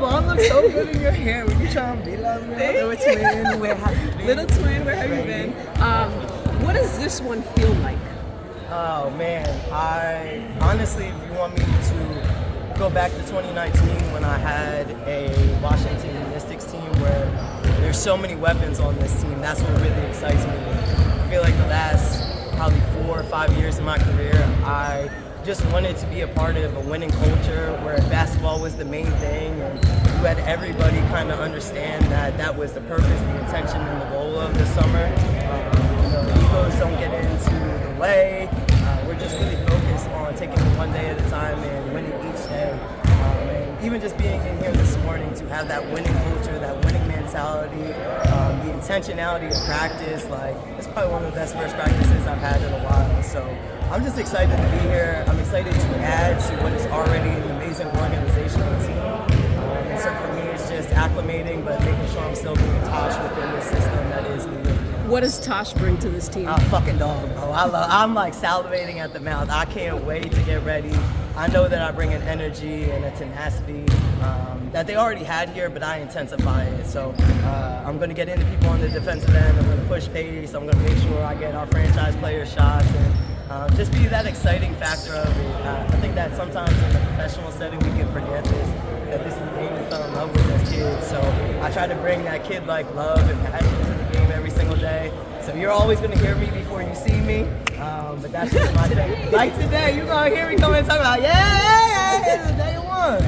blonde looks so good in your hair. Would you try and be like me? Little twin, where have you been? Little twin, where have you been? What does this one feel like? Oh man, I honestly, if you want me to go back to 2019 when I had a Washington Mystics team where there's so many weapons on this team, that's what really excites me. I feel like the last probably 4 or 5 years of my career, I just wanted to be a part of a winning culture where basketball was the main thing, and you had everybody kind of understand that that was the purpose, the intention, and the goal of the summer. The egos don't get into the way. We're just really focused on taking it one day at a time and winning each day. And even just being in here this morning to have that winning culture, that winning mentality, the intentionality of practice, like it's probably one of the best first practices I've had in a while. So I'm just excited to be here. I'm excited to add to what is already an amazing organization and team. And so for me, it's just acclimating, but making sure I'm still being Tosh within the system that is New York. What does Tosh bring to this team? I'm fucking dog, bro. I'm like salivating at the mouth. I can't wait to get ready. I know that I bring an energy and a tenacity that they already had here, but I intensify it. So I'm going to get into people on the defensive end. I'm going to push pace. I'm going to make sure I get our franchise player shots and just be that exciting factor of it. I think that sometimes in the professional setting we can forget this, that this is the game we fell in love with as kids. So I try to bring that kid-like love and passion to the game every single day. So you're always going to hear me before you see me, but that's just my thing. Like today, you're going to hear me come and talk about, yeah, it's day one.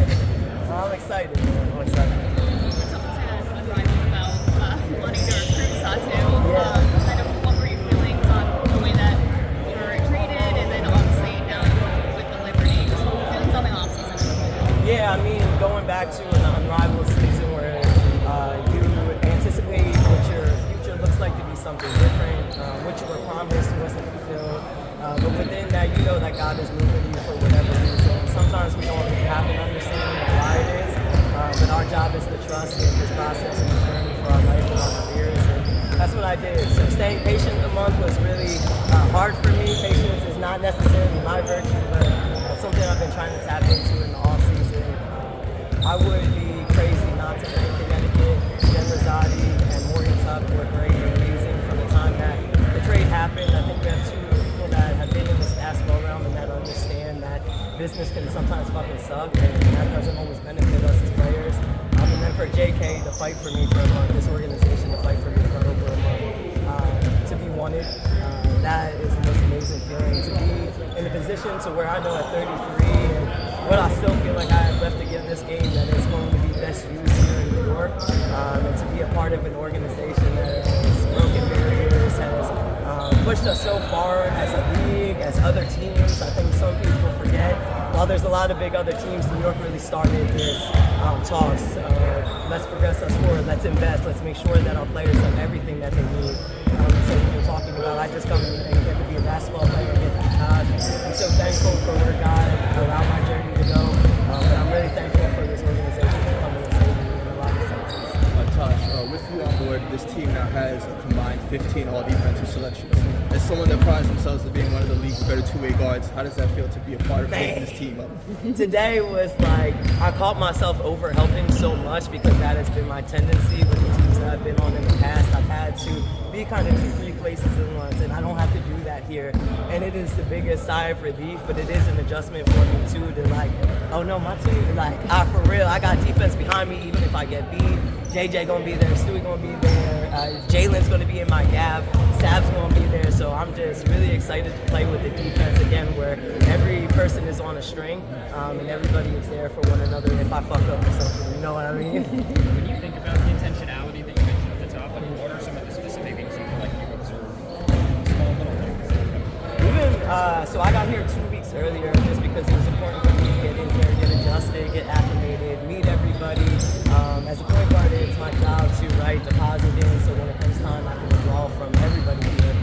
I'm excited, man. I'm excited. Yeah, I mean, going back to an unrivaled season where you anticipate what your future looks like to be something different, what you were promised wasn't fulfilled, but within that, you know that God is moving you for whatever reason. Sometimes we don't have an understanding of why it is, but our job is to trust in this process and the journey for our life and our careers, and that's what I did. So staying patient a month was really hard for me. Patience is not necessarily my virtue, but that's something I've been trying to tap into in the off-season. I would be crazy not to thank Connecticut, Jen Rosati, and Morgan Tuck were great and amazing from the time that the trade happened. I think we have two people that have been in this basketball realm and that understand that business can sometimes fucking suck, and that doesn't always benefit us as players. And then for JK to fight for me for a month, this organization to fight for me for over a month, to be wanted, that is the most amazing feeling. To be in a position to where I know at 33 and what I still feel like I have left to give this game that is going to be best used here in New York, and to be a part of an organization that has broken barriers, has pushed us so far as a league, as other teams. I think some people forget, while there's a lot of big other teams, New York really started this toss of let's progress us forward, let's invest, let's make sure that our players have everything that they need. So we're talking about, I just come in and get to be a basketball player, get to be Tosh. I'm so thankful for where God allowed my journey to go, but I'm really thankful for this organization for coming and saving me in a lot of senses. Tosh, with you on board, this team now has a combined 15 all-defensive selections. As someone that prides themselves as being one of the league's better two-way guards, how does that feel to be a part of making this team up? Today was like, I caught myself over-helping so much because that has been my tendency with the teams that I've been on in the past. I've had to be kind of 2-3 places at once, and I don't have to do that here. And it is the biggest sigh of relief, but it is an adjustment for me too to like, oh no, my team, like, for real, I got defense behind me even if I get beat. JJ gonna be there, Stewie gonna be there, Jalen's gonna be in my gap, Sav's gonna be there, so I'm just really excited to play with the defense again where every person is on a string, and everybody is there for one another if I fuck up or something, you know what I mean? When you think about the intentionality that you mentioned at the top, I mean, what are some of the specific things you feel like you've observed? Small little things. Even, so I got here 2 weeks earlier just because it was important for me to get in here, get adjusted, get acclimated, meet everybody. As a point guard, it's my job to deposit in, so when it comes time, I can draw from everybody here.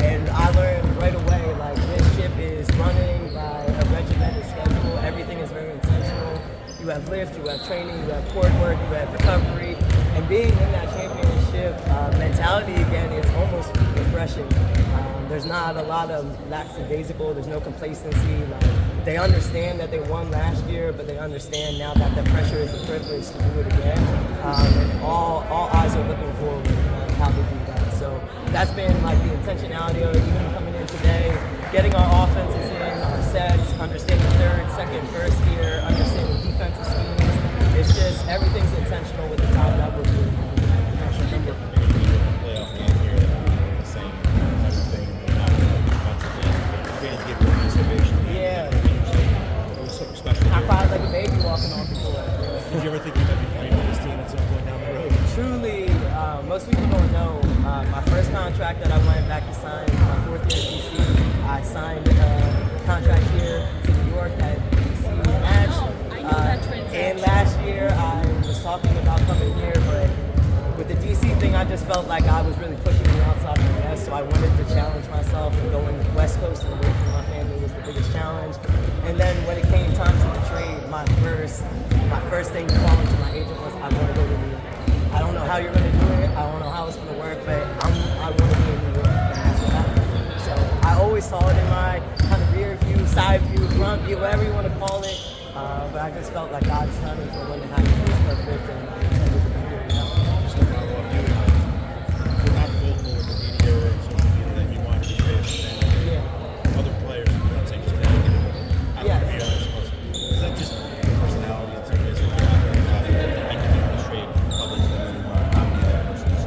And I learned right away, like, this ship is running by a regimented schedule. Everything is very intentional. You have lift, you have training, you have court work, you have recovery. And being in that championship mentality again is almost refreshing. There's not a lot of lackadaisical, there's no complacency. Like, they understand that they won last year, but they understand now that the pressure is a privilege to do it again. And all eyes are looking forward to how they do that. So that's been like the intentionality of it, even coming in today, getting our offenses in, our sets, understanding third, second, first gear, understanding defensive schemes. It's just everything's intentional with the time that we're doing. I remember coming into the playoff game here, the same everything, not defensively. Fans give you this ovation. Yeah. It was something special. I cried like a baby walking off the court. Did you ever think you might be playing for this team at some point down the road? Truly, most people don't know, my first contract that I went back to sign, my fourth year at DC, I signed a contract here to New York at DC Match. I know that transaction. And last year I was talking about coming here, but with the DC thing, I just felt like I was really pushing me outside my nest, so I wanted to challenge myself, and going West Coast and away from my family was the biggest challenge. And then when it came time to the trade, my first thing calling to my agent was, I want to go to New York. I don't know how you're going to do it, I don't know how it's going to work, but I want to be in New York, and that's what happened. So I always saw it in my kind of rear view, side view, front view, whatever you want to call it, but I just felt like God's timing for when it happened was perfect, and I intended to be here now. Just to follow up, you're not vocal with the media or social media that you want to be traded. Yeah. Other players, you know, saying just kind of get it out Yes. of here, I suppose. Is that just your personality and some of this? I can make the trade publicly when you want to be there versus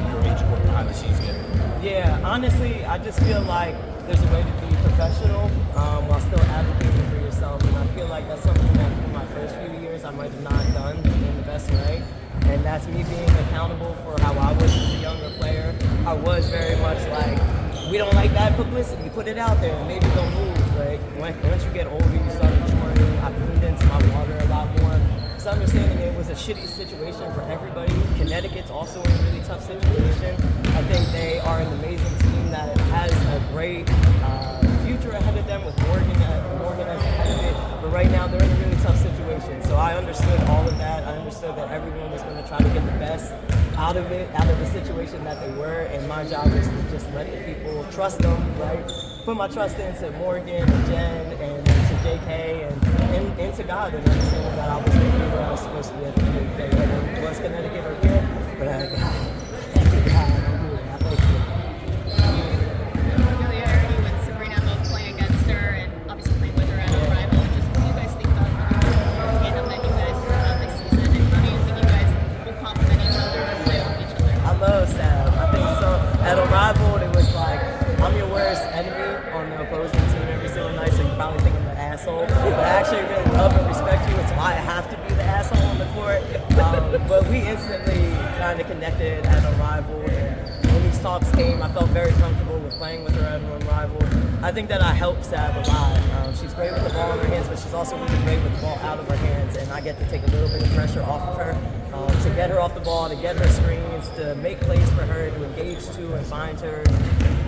your agent working behind the scenes getting it. Yeah, honestly, I just feel like there's a way to be professional while still advocating for yourself, and I feel like that's something that in my first few years I might have not done in the best way, and that's me being accountable for how I was as a younger player. I was very much like, we don't like that publicity, put it out there, and maybe they'll move, but once you get older, you start maturing. I've leaned into my water a lot more. So understanding it was a shitty situation for everybody. Connecticut's also in a really tough situation. I think they are an amazing team that has a great future ahead of them with Morgan as the head of it. But right now they're in a really tough situation. So I understood all of that. I understood that everyone was going to try to get the best out of it, out of the situation that they were. And my job was to just let the people trust them, right? Put my trust into Morgan and Jen and to JK and into God, and understanding that I was going to be where I was supposed to be at the end of the day. Whether it was Connecticut or here, but thank you God, I'm doing it. I thank you. Familiarity with Sabrina, both playing against her and obviously playing with her as a rival. Just what do you guys think about the tandem that you guys have this season, and how do you think you guys will complement each other and play off each other? I love Sam. I think so. At Arrival, it was like, I'm your worst enemy on the opposing team every single night, so you probably think I'm an asshole. But I actually really love and respect you. It's why I have to be the asshole on the court. But we instantly kind of connected at Arrival. And when these talks came, I felt very comfortable with playing with her at Arrival. I think that I helped Sav a lot. She's great with the ball in her hands, but she's also really great with the ball out of her hands. And I get to take a little bit of pressure off of her. To get her off the ball, to get her screens, to make plays for her, to engage to and find her.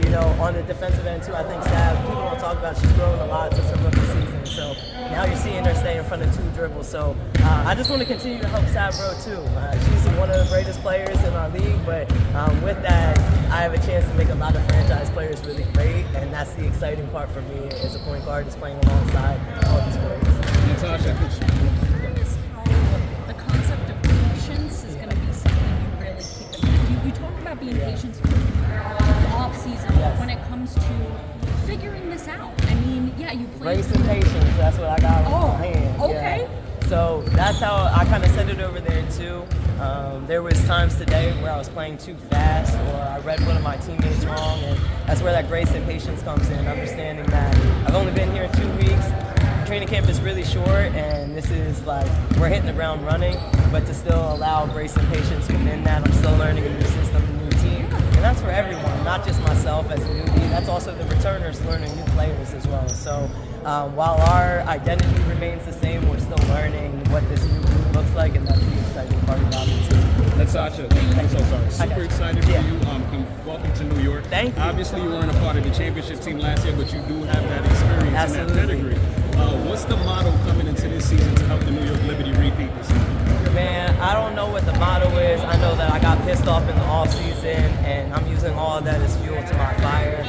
You know, on the defensive end too, I think Sav, people don't talk about, she's grown a lot since her rookie season. So now you're seeing her stay in front of two dribbles. So I just want to continue to help Sav grow too. She's one of the greatest players in our league, but with that, I have a chance to make a lot of franchise players really great, and that's the exciting part for me as a point guard, is playing alongside all these players. Natasha, the concept of patience is going to be something you really keep in mind. You talk about being patient with the off season, but when it comes to figuring this out, I mean, yeah, you play. Grace and patience, that's what I got on my hand. Okay. Yeah. So that's how I kind of said it over there too. There was times today where I was playing too fast, or I read one of my teammates wrong, and that's where that grace and patience comes in, understanding that I've only been here 2 weeks. Training camp is really short, and this is like, we're hitting the ground running, but to still allow grace and patience within that, I'm still learning a new system, a new team, and that's for everyone, not just myself as a newbie, that's also the returners learning new players as well. So while our identity remains the same, we're still learning what this new group looks like, and that's the exciting part about it too. Natasha, I'm so sorry. Super excited for you. Welcome to New York. Thank you. Obviously, you weren't a part of the championship team last year, but you do have that experience Absolutely. and that pedigree. What's the motto coming into this season to help the New York Liberty repeat this season? Man, I don't know know what the motto is. I know that I got pissed off in the off season, and I'm using all of that as fuel to my fire.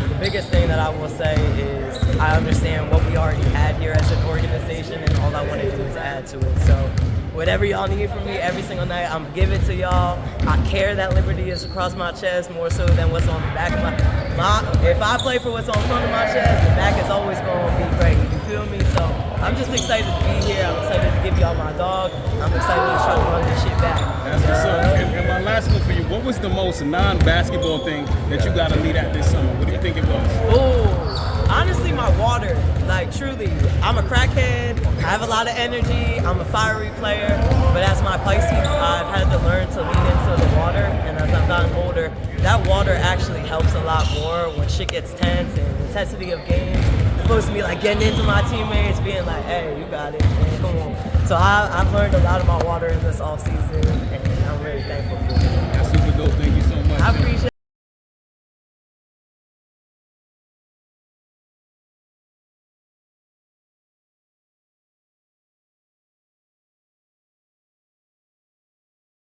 The biggest thing that I will say is I understand what we already had here as an organization, and all I want to do is add to it. So whatever y'all need from me every single night, I'm gonna give it to y'all. I care that liberty is across my chest more so than what's on the back of my if I play for what's on front of my chest, the back is always gonna be great. You feel me? So I'm just excited to be here. I'm excited to give y'all my dog. I'm excited to try to run this shit back. That's what's up. And my last one for you, what was the most non-basketball thing that you got to lead at this summer? What do you think it was? Ooh, honestly, my water. Like, truly, I'm a crackhead. I have a lot of energy. I'm a fiery player. But as my Pisces, I've had to learn to lean into the water. And as I've gotten older, that water actually helps a lot more when shit gets tense and the intensity of games. Supposed to be like getting into my teammates, being like, hey, you got it, man, come on. So I've learned a lot of my water in this off season, and I'm really thankful for it. That's super dope. Thank you so much. I appreciate